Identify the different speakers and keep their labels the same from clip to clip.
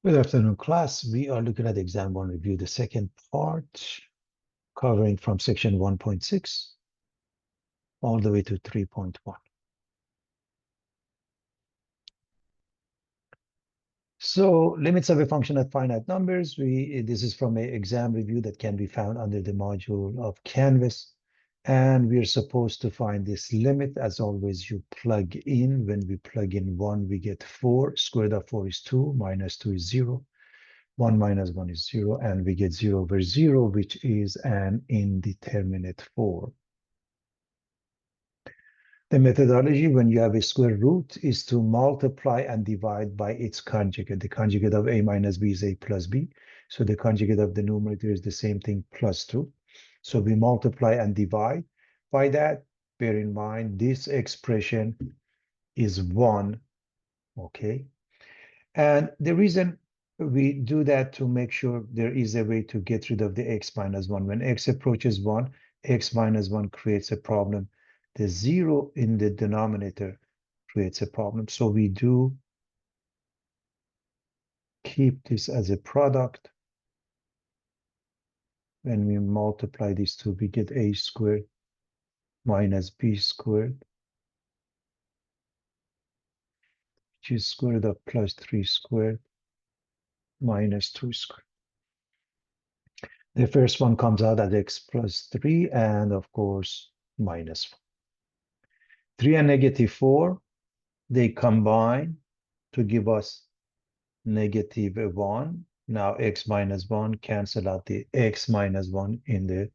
Speaker 1: Good afternoon, class. We are looking at exam one review, the second part, covering from section 1.6 all the way to 3.1. So limits of a function at finite numbers. This is from an exam review that can be found under the module of Canvas. And we're supposed to find this limit. As always, you plug in. When we plug in 1, we get 4. Square root of 4 is 2, minus 2 is 0. 1 minus 1 is 0, and we get 0 over 0, which is an indeterminate form. The methodology when you have a square root is to multiply and divide by its conjugate. The conjugate of a minus b is a plus b. So the conjugate of the numerator is the same thing, plus 2. So we multiply and divide by that. Bear in mind, this expression is 1, okay? And the reason we do that to make sure there is a way to get rid of the x minus 1. When x approaches 1, x minus 1 creates a problem. The 0 in the denominator creates a problem. So we do keep this as a product. When we multiply these two, we get a squared minus b squared, which is square root of plus 3 squared minus 2 squared. The first one comes out as x plus 3, and of course, minus 4. 3 and negative 4, they combine to give us negative 1. Now x minus 1 cancel out the x minus 1 in the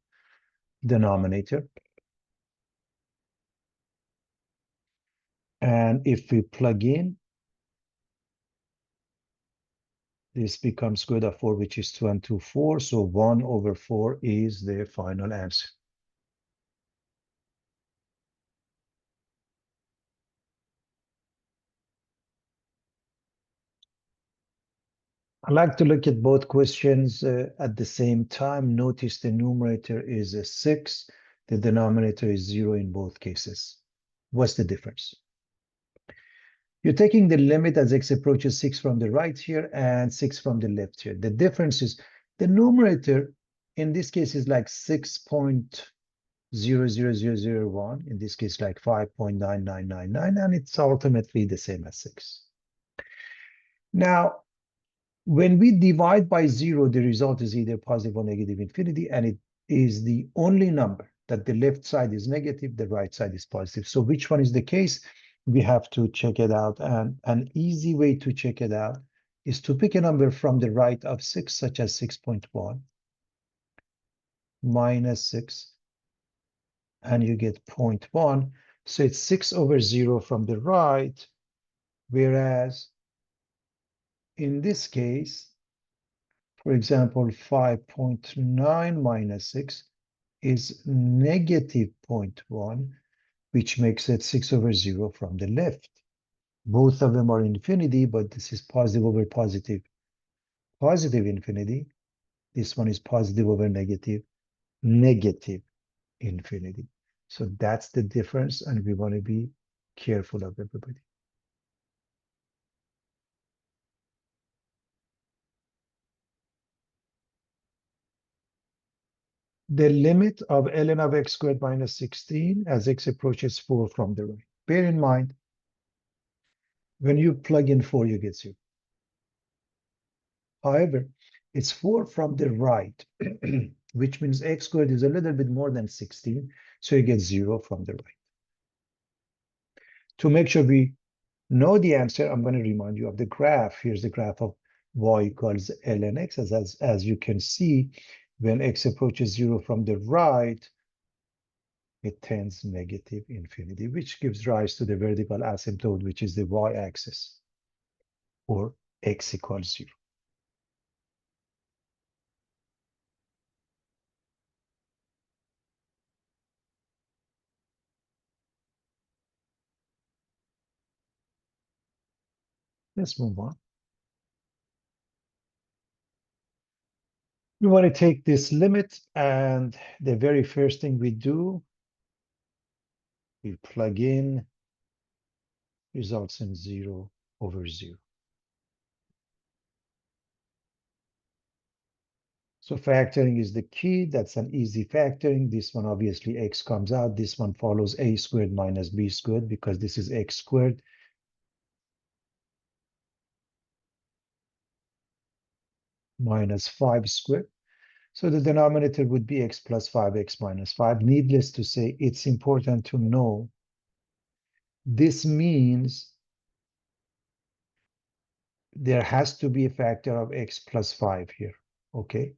Speaker 1: denominator. And if we plug in, this becomes square root of 4, which is 2 and 2, 4. So 1 over 4 is the final answer. I like to look at both questions at the same time. Notice the numerator is a 6. The denominator is 0 in both cases. What's the difference? You're taking the limit as x approaches 6 from the right here and 6 from the left here. The difference is the numerator in this case is like 6.00001. In this case, like 5.9999, and it's ultimately the same as 6. Now, when we divide by 0, the result is either positive or negative infinity, and it is the only number that the left side is negative, the right side is positive. So which one is the case? We have to check it out. And an easy way to check it out is to pick a number from the right of 6, such as 6.1 minus 6, and you get 0.1. So it's 6 over 0 from the right, whereas in this case, for example, 5.9 minus 6 is negative 0.1, which makes it 6 over 0 from the left. Both of them are infinity, but this is positive over positive. Positive infinity. This one is positive over negative, negative infinity. So that's the difference, and we want to be careful of everybody. The limit of ln of x squared minus 16 as x approaches 4 from the right. Bear in mind, when you plug in 4, you get 0. However, it's 4 from the right, which means x squared is a little bit more than 16, so you get 0 from the right. To make sure we know the answer, I'm going to remind you of the graph. Here's the graph of y equals ln x. As you can see, when x approaches 0 from the right, it tends negative infinity, which gives rise to the vertical asymptote, which is the y-axis, or x equals 0. Let's move on. We want to take this limit, and the very first thing we do, we plug in, results in 0 over 0. So factoring is the key. That's an easy factoring. This one, obviously, x comes out. This one follows a squared minus b squared because this is x squared. Minus 5 squared. So the denominator would be x plus 5x minus 5. Needless to say, it's important to know this means there has to be a factor of x plus 5 here, okay?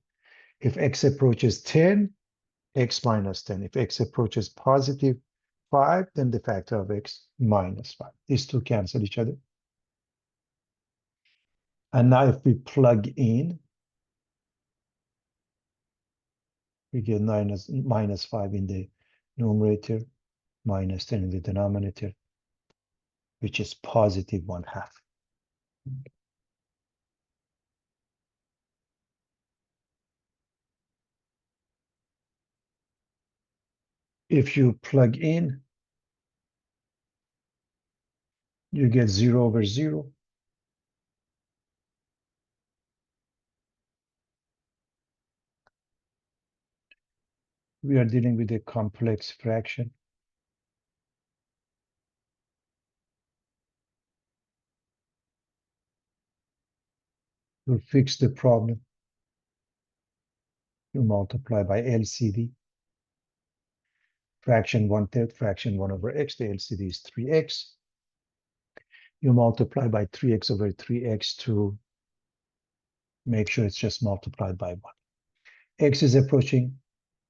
Speaker 1: If x approaches 10, x minus 10. If x approaches positive 5, then the factor of x minus 5. These two cancel each other. And now if we plug in, we get minus 5 in the numerator, minus 10 in the denominator, which is positive 1/2. If you plug in, you get 0 over 0. We are dealing with a complex fraction. To fix the problem, you multiply by LCD. Fraction 1/3, fraction 1 over x. The LCD is 3x. You multiply by 3x over 3x to make sure it's just multiplied by 1. X is approaching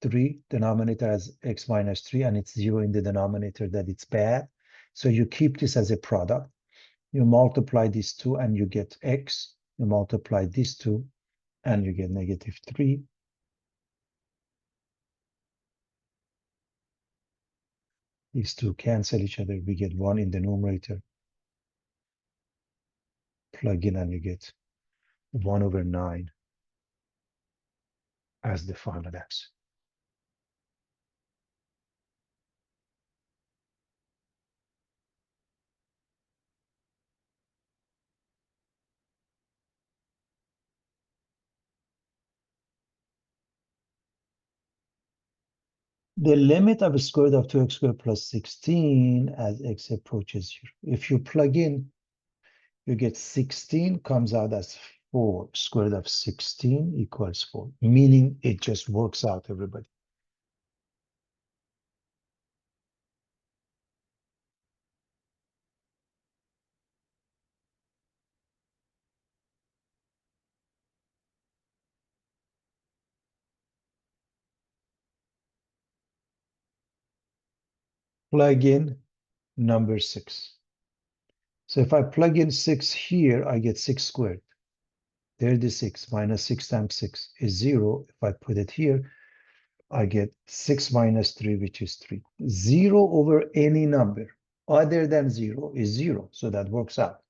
Speaker 1: 3, denominator has x minus 3, and it's 0 in the denominator, that it's bad. So you keep this as a product. You multiply these two and you get x. You multiply these two and you get negative 3. These two cancel each other. We get 1 in the numerator. Plug in and you get 1 over 9 as the final answer. The limit of square root of 2x squared plus 16 as x approaches 0. If you plug in, you get 16 comes out as 4. Square root of 16 equals 4, meaning it just works out, everybody. Plug in number 6. So if I plug in 6 here, I get 6 squared. There's the 6. Minus 6 times 6 is 0. If I put it here, I get 6 minus 3, which is 3. 0 over any number other than 0 is 0. So that works out.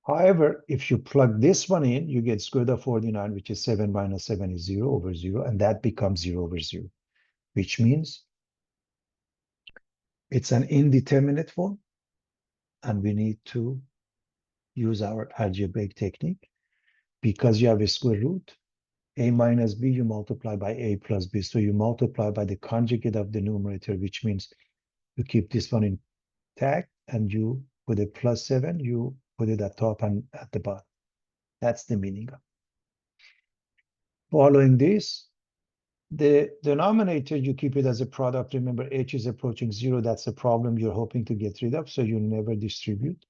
Speaker 1: However, if you plug this one in, you get square root of 49, which is 7 minus 7 is 0 over 0. And that becomes 0 over 0, which means it's an indeterminate form. And we need to use our algebraic technique. Because you have a square root, a minus b, you multiply by a plus b. So you multiply by the conjugate of the numerator, which means you keep this one intact and you put a plus 7, you put it at top and at the bottom. That's the meaning of it. Following this, the denominator, you keep it as a product. Remember, h is approaching 0. That's a problem you're hoping to get rid of, so you never distribute.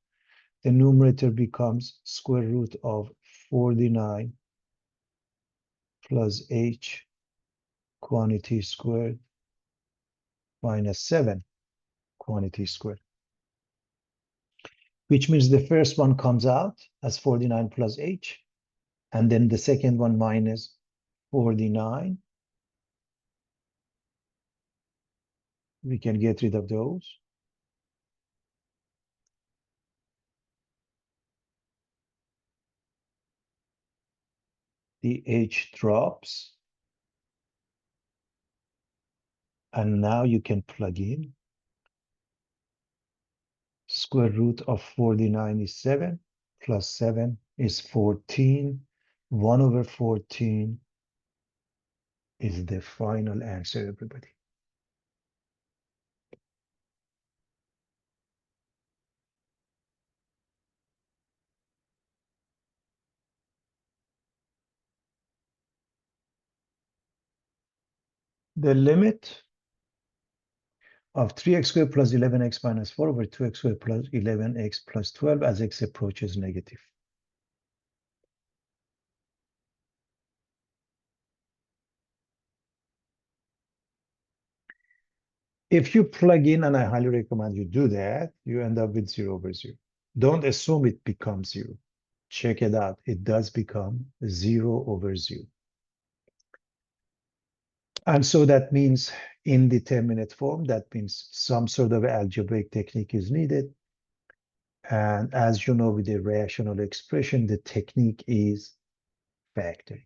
Speaker 1: The numerator becomes square root of 49 plus h quantity squared minus 7 quantity squared, which means the first one comes out as 49 plus h, and then the second one minus 49. We can get rid of those. The h drops. And now you can plug in. Square root of 49 is 7, plus 7 is 14. 1 over 14 is the final answer, everybody. The limit of 3x squared plus 11x minus 4 over 2x squared plus 11x plus 12 as x approaches negative. If you plug in, and I highly recommend you do that, you end up with 0 over 0. Don't assume it becomes 0. Check it out. It does become 0 over 0. And so that means indeterminate form, that means some sort of algebraic technique is needed. And as you know, with the rational expression, the technique is factoring.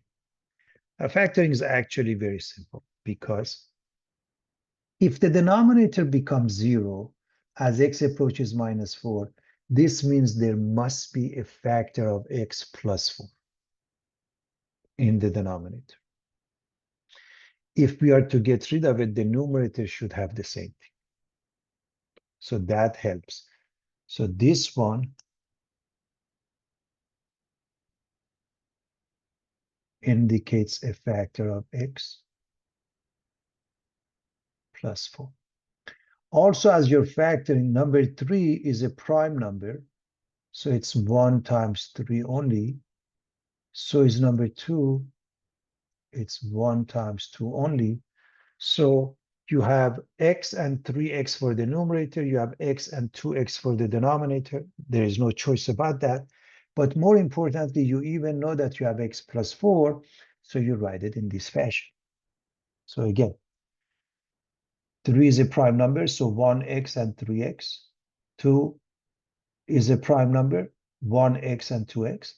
Speaker 1: Now, factoring is actually very simple because if the denominator becomes 0 as x approaches minus 4, this means there must be a factor of x plus 4 in the denominator. If we are to get rid of it, the numerator should have the same thing. So that helps. So this one indicates a factor of x plus 4. Also, as you're factoring, number 3 is a prime number. So it's 1 times 3 only. So is number 2. It's 1 times 2 only. So you have x and 3x for the numerator. You have x and 2x for the denominator. There is no choice about that. But more importantly, you even know that you have x plus 4. So you write it in this fashion. So again, 3 is a prime number, so 1x and 3x. 2 is a prime number, 1x and 2x.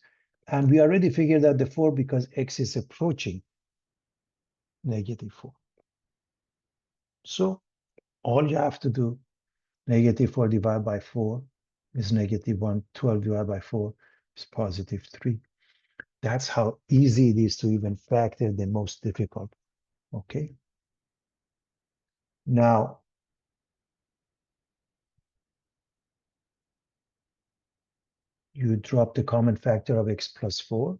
Speaker 1: And we already figured out the 4 because x is approaching negative 4. So all you have to do, negative 4 divided by 4 is negative 1. 12 divided by 4 is positive 3. That's how easy it is to even factor the most difficult. Okay. Now, you drop the common factor of x plus 4.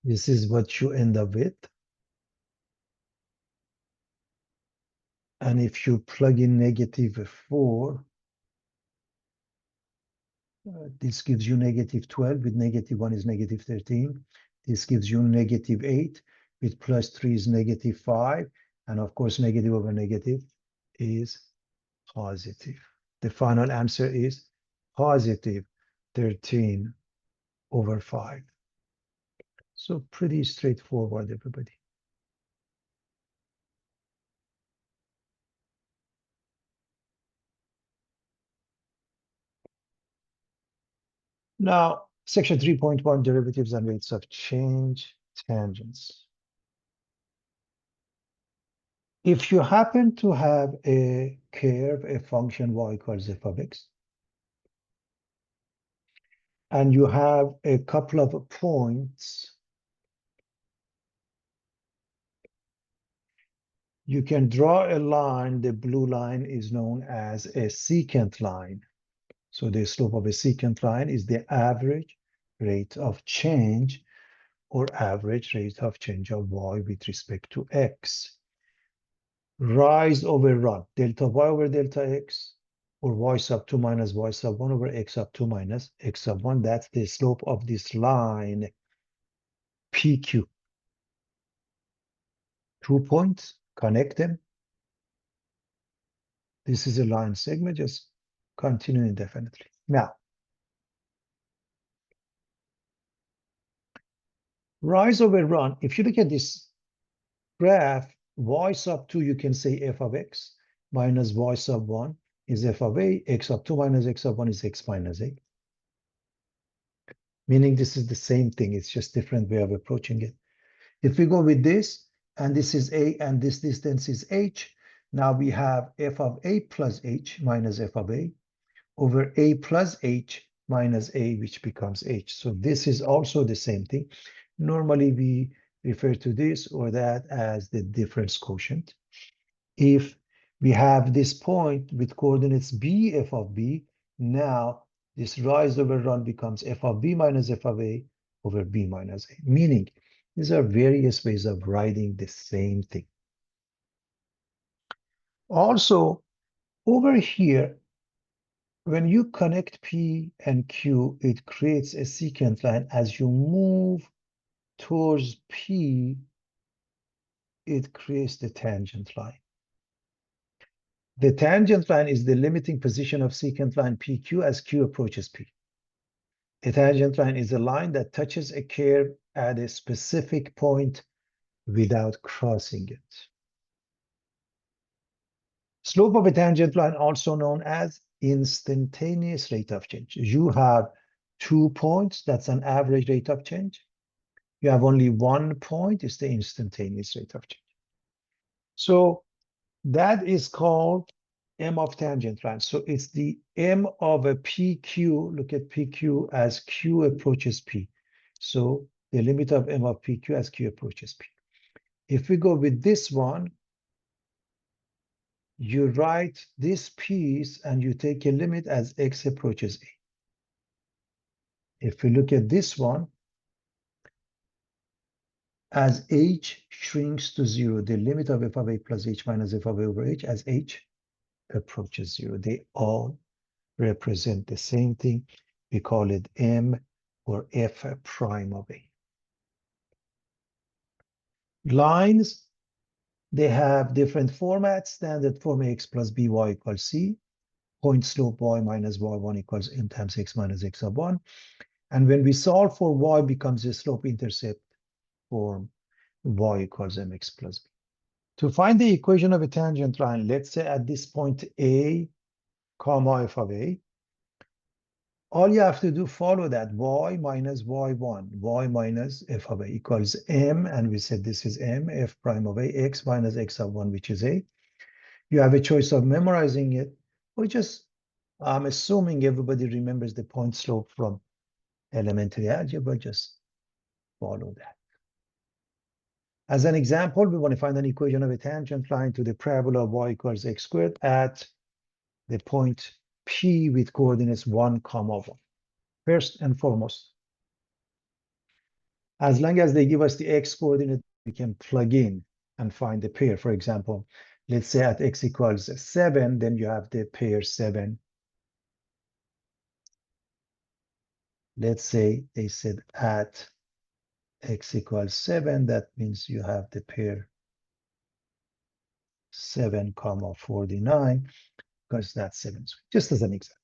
Speaker 1: This is what you end up with. And if you plug in negative 4, this gives you negative 12, with negative 1 is negative 13. This gives you negative 8, with plus 3 is negative 5. And of course, negative over negative is positive. The final answer is positive 13 over 5. So pretty straightforward, everybody. Now, section 3.1, derivatives and rates of change, tangents. If you happen to have a curve, a function y equals f of x, and you have a couple of points, you can draw a line. The blue line is known as a secant line. So the slope of a secant line is the average rate of change or average rate of change of y with respect to x. Rise over run, delta y over delta x, or y sub 2 minus y sub 1 over x sub 2 minus x sub 1. That's the slope of this line, PQ. 2 points, connect them. This is a line segment, just continue indefinitely. Now, rise over run, if you look at this graph, y sub 2, you can say f of x, minus y sub 1 is f of a, x sub 2 minus x sub 1 is x minus a. Meaning this is the same thing, it's just different way of approaching it. If we go with this, and this is a, and this distance is h, now we have f of a plus h minus f of a over a plus h minus a, which becomes h. So this is also the same thing. Normally, we refer to this or that as the difference quotient. If we have this point with coordinates b, f of b, now this rise over run becomes f of b minus f of a over b minus a, meaning these are various ways of writing the same thing. Also, over here, when you connect P and Q, it creates a secant line. As you move towards P, it creates the tangent line. The tangent line is the limiting position of secant line PQ as Q approaches P. A tangent line is a line that touches a curve at a specific point without crossing it. Slope of a tangent line, also known as instantaneous rate of change. You have 2 points, that's an average rate of change. You have only 1 point, it's the instantaneous rate of change. So that is called m of tangent line. So it's the m of a PQ, look at PQ as Q approaches P. So the limit of m of PQ as Q approaches P. If we go with this one, you write this piece and you take a limit as x approaches a. If we look at this one, as h shrinks to 0, the limit of f of a plus h minus f of a over h as h approaches 0. They all represent the same thing. We call it m or f prime of a. Lines, they have different formats. Standard form x plus by equals c. Point slope y minus y1 equals m times x minus x of 1. And when we solve for y becomes a slope intercept form, y equals mx plus b. To find the equation of a tangent line, let's say at this point a, comma f of a, all you have to do, follow that y minus y1, y minus f of a equals m, and we said this is m, f prime of a, x minus x of 1, which is a. You have a choice of memorizing it, or just, I'm assuming everybody remembers the point slope from elementary algebra, just follow that. As an example, we want to find an equation of a tangent line to the parabola y equals x squared at the point P with coordinates 1, 1. First and foremost, as long as they give us the x coordinate, we can plug in and find the pair. For example, let's say at x equals 7, then you have the pair 7. Let's say they said at x equals 7, that means you have the pair 7, 49, because that's 7, just as an example.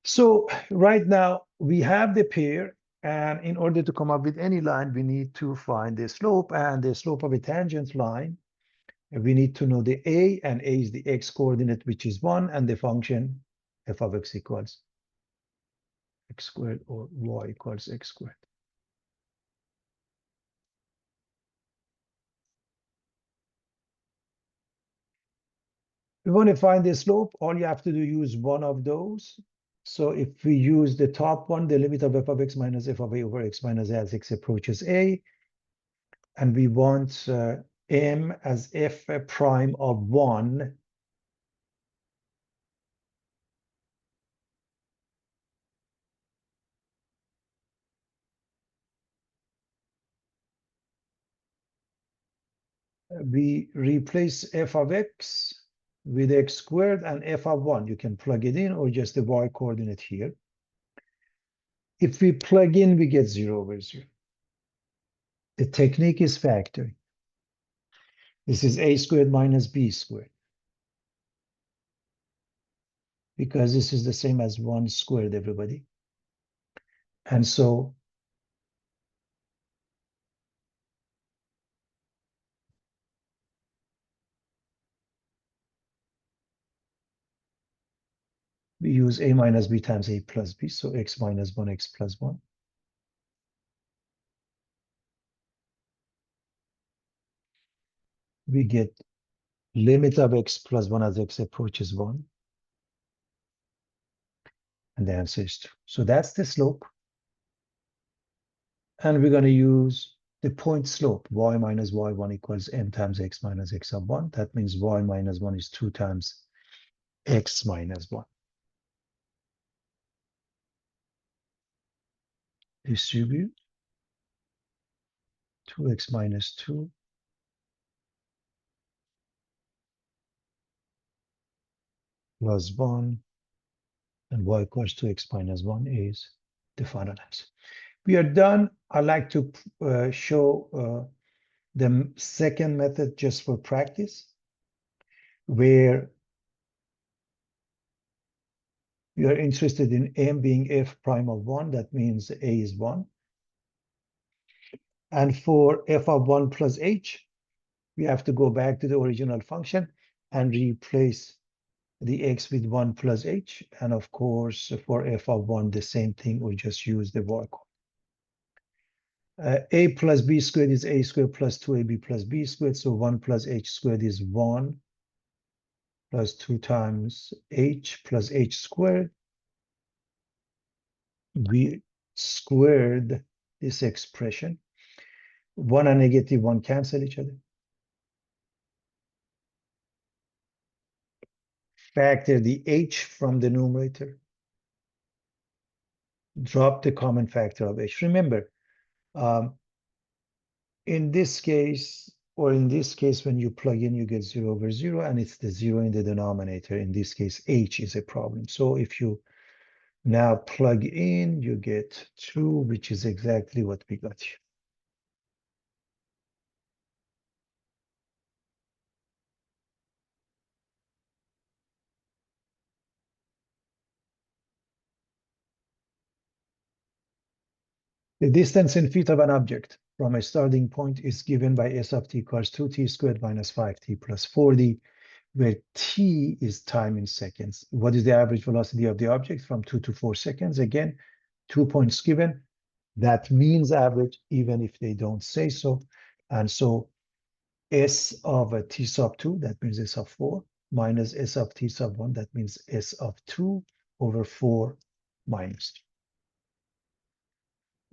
Speaker 1: So right now we have the pair, and in order to come up with any line, we need to find the slope, and the slope of a tangent line. We need to know the a, and a is the x coordinate, which is 1, and the function f of x equals x squared, or y equals x squared. We want to find the slope. All you have to do is use one of those. So if we use the top one, the limit of f of x minus f of a over x minus a as x approaches a, and we want m as f prime of 1, we replace f of x with x squared and f of 1. You can plug it in or just the y coordinate here. If we plug in, we get 0 over 0. The technique is factoring. This is a squared minus b squared, because this is the same as 1 squared, everybody. And so we use a minus b times a plus b, so x minus 1, x plus 1. we get limit of x plus 1 as x approaches 1. And the answer is 2. So that's the slope. And we're going to use the point slope, y minus y1 equals m times x minus x of 1. That means y minus 1 is 2 times x minus 1. Distribute 2x minus 2 plus 1 and y equals 2x minus 1 is the final answer. We are done. I like to show the second method just for practice, where we are interested in m being f prime of 1. That means a is 1. And for f of 1 plus h, we have to go back to the original function and replace the x with 1 plus h. And of course, for f of 1, the same thing, we just use the work. A plus b squared is a squared plus 2ab plus b squared. So 1 plus h squared is 1 plus 2 times h plus h squared. We squared this expression. 1 and negative 1 cancel each other. Factor the h from the numerator. Drop the common factor of h. Remember, in this case, or in this case, when you plug in, you get 0 over 0, and it's the 0 in the denominator. In this case, h is a problem. So if you now plug in, you get 2, which is exactly what we got here. The distance in feet of an object from a starting point is given by s of t equals 2t squared minus 5t plus 4d, where t is time in seconds. What is the average velocity of the object from 2 to 4 seconds? Again, 2 points given. That means average, even if they don't say so. And so s of t sub 2, that means s of 4, minus s of t sub 1, that means s of 2 over 4 minus 2.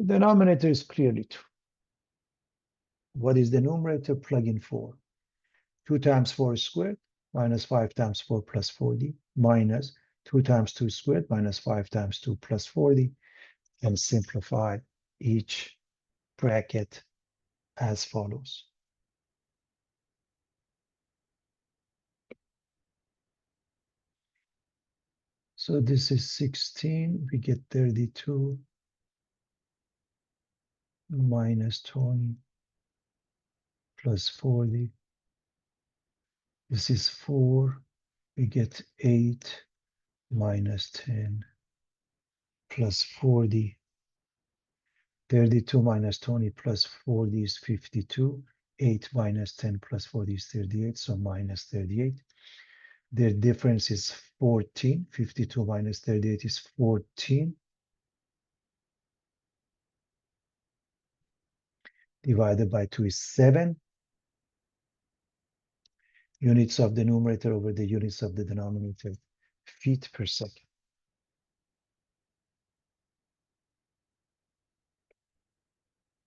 Speaker 1: The denominator is clearly 2. What is the numerator? Plug in 4. 2 times 4 squared minus 5 times 4 plus 4d minus 2 times 2 squared minus 5 times 2 plus 4d, and simplify each bracket as follows. So this is 16. We get 32 minus 20 plus 40. This is 4. We get 8 minus 10 plus 40. 32 minus 20 plus 40 is 52. 8 minus 10 plus 40 is 38, so minus 38. Their difference is 14. 52 minus 38 is 14. Divided by 2 is 7. Units of the numerator over the units of the denominator, feet per second.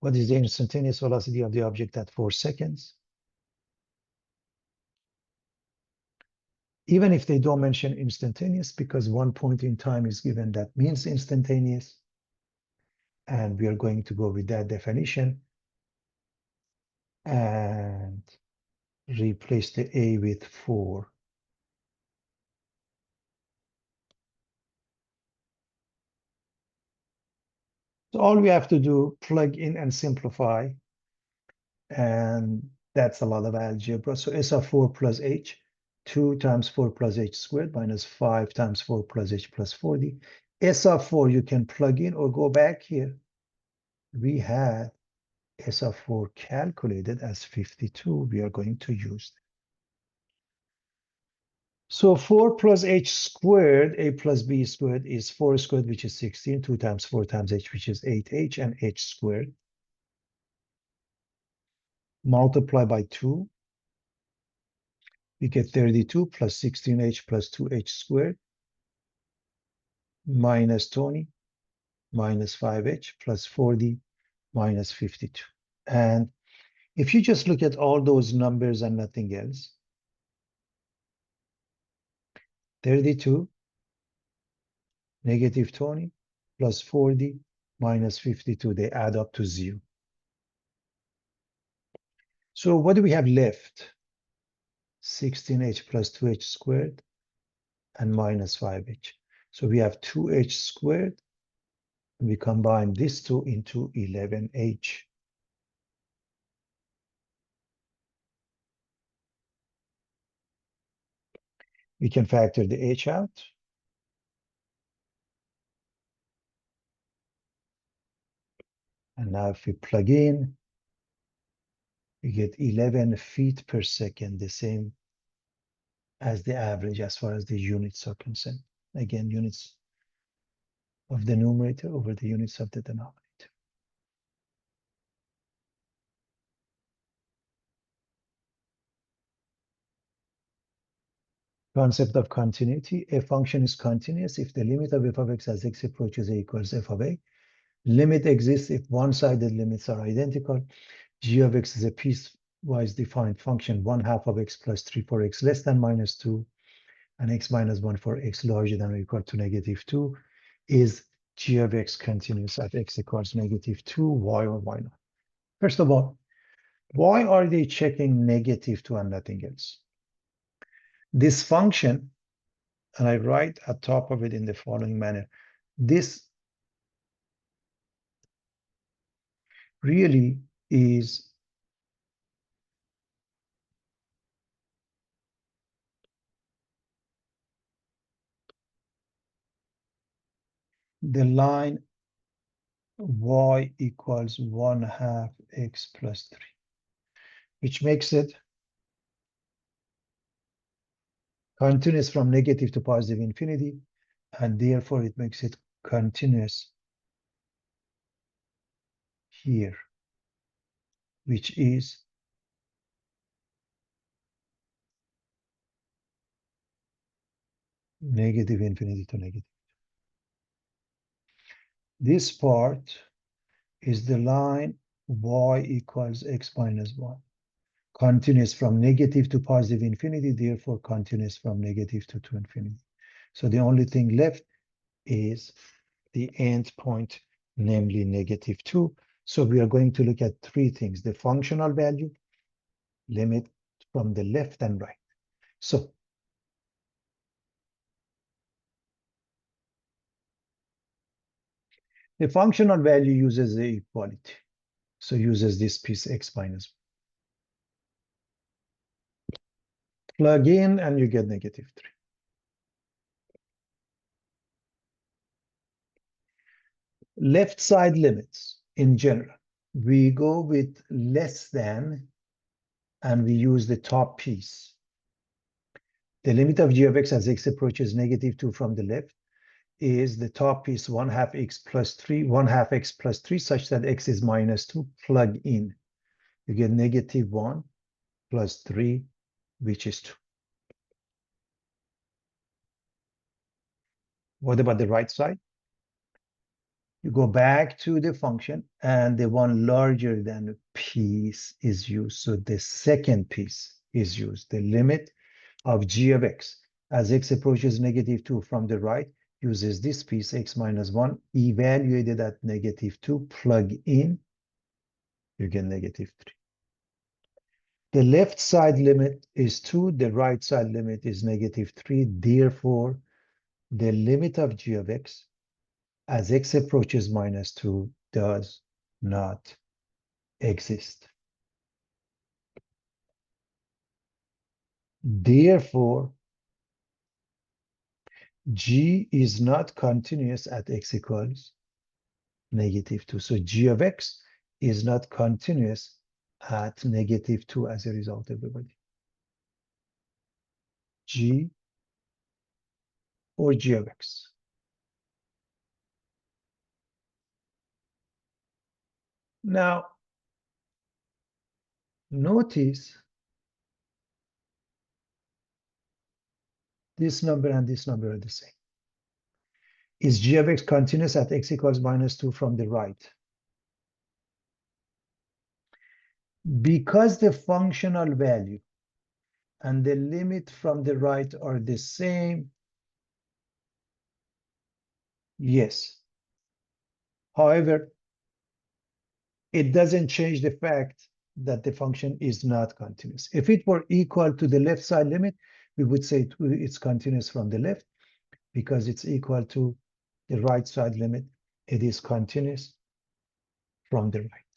Speaker 1: What is the instantaneous velocity of the object at 4 seconds? Even if they don't mention instantaneous, because 1 point in time is given, that means instantaneous. And we are going to go with that definition and replace the a with 4. So all we have to do, plug in and simplify. And that's a lot of algebra. So s of 4 plus h, 2 times 4 plus h squared minus 5 times 4 plus h plus 40. S of 4 you can plug in or go back here. We had S of 4 calculated as 52. We are going to use that. So 4 plus h squared, a plus b squared, is 4 squared, which is 16. 2 times 4 times h, which is 8h, and h squared. Multiply by 2. We get 32 plus 16h plus 2h squared minus 20 minus 5h plus 40 minus 52. And if you just look at all those numbers and nothing else, 32 negative 20 plus 40 minus 52, they add up to 0. So what do we have left? 16h plus 2h squared and minus 5h. So we have 2h squared, and we combine these two into 11h. We can factor the h out. And now if we plug in, we get 11 feet per second, the same as the average as far as the units are concerned. Again, units of the numerator over the units of the denominator. Concept of continuity. A function is continuous if the limit of f of x as x approaches a equals f of a. Limit exists if one-sided limits are identical. G of x is a piecewise defined function, 1/2 of x plus 3 for x less than minus 2, and x minus 1 for x larger than or equal to negative 2. Is g of x continuous at x equals negative 2, why or why not? First of all, why are they checking negative 2 and nothing else? This function, and I write at top of it in the following manner, this really is the line y equals 1/2 x plus 3, which makes it continuous from negative to positive infinity, and therefore it makes it continuous here, which is negative infinity to negative. This part is the line y equals x minus 1. Continuous from negative to positive infinity, therefore continuous from negative to infinity. So the only thing left is the end point, namely negative 2. So we are going to look at three things: the functional value, limit from the left and right. So the functional value uses the equality. So uses this piece x minus 1. Plug in and you get negative 3. Left side limits in general, we go with less than and we use the top piece. The limit of g of x as x approaches negative 2 from the left is the top piece 1/2 x plus 3, 1/2 x plus 3, such that x is minus 2. Plug in. You get negative 1 plus 3, which is 2. What about the right side? You go back to the function and the one larger than piece is used. So the second piece is used. The limit of g of x as x approaches negative 2 from the right uses this piece, x minus 1, evaluated at negative 2, plug in, you get negative 3. The left side limit is 2, the right side limit is negative 3. Therefore, the limit of g of x as x approaches minus 2 does not exist. Therefore, g is not continuous at x equals negative 2. So g of x is not continuous at negative 2 as a result, everybody. G or g of x. Now, notice this number and this number are the same. Is g of x continuous at x equals -2 from the right? Because the functional value and the limit from the right are the same, yes. However, it doesn't change the fact that the function is not continuous. If it were equal to the left side limit, we would say it's continuous from the left. Because it's equal to the right side limit, it is continuous from the right.